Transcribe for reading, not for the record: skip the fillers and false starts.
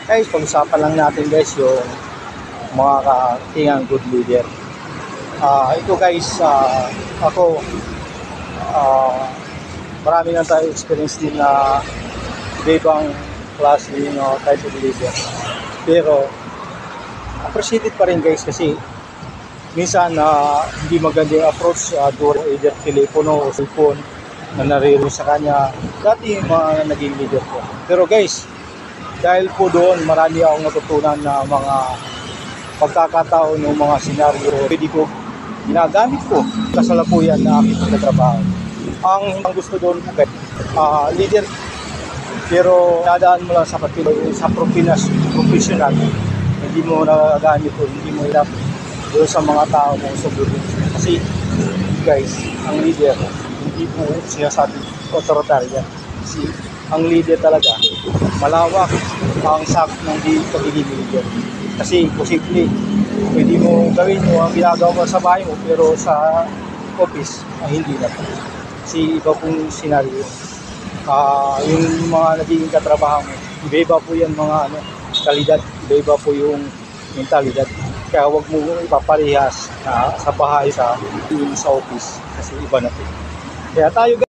Guys, pag-usapan lang natin guys yung mga katingang good leader. Ito guys, ako, marami na tayo experience din na ibang klase yung type of leader. Pero, appreciated pa rin guys kasi minsan hindi maganda yung approach during either telepono o cellphone na naririnig sa kanya. Dati yung mga naging leader ko. Pero guys, dahil po doon, marami akong natutunan na mga pagkakataon ng mga senaryo. Pwede ko, ginagamit ko kasalukuyan na aking pagkatrabaho. Ang gusto doon po guys, leader, pero nadaan mo lang sa professional, hindi mo nagagamit ko, hindi mo ilap doon sa mga tao mo sa grupo. Kasi guys, ang leader, hindi po sinasabi authoritarian. Kasi ang leader talaga, malawak ang sak ng pagiging leader. Kasi posible, pwede mo gawin mo ang ginagawa mo sa bahay mo, pero sa office, hindi na po. Kasi iba pong senaryo. Yung mga naging katrabaho mo, iba-iba po yan mga kalidad, iba-iba po yung mentalidad. Kaya huwag mo ipaparehas sa bahay, sa office, kasi iba na po. Kaya tayo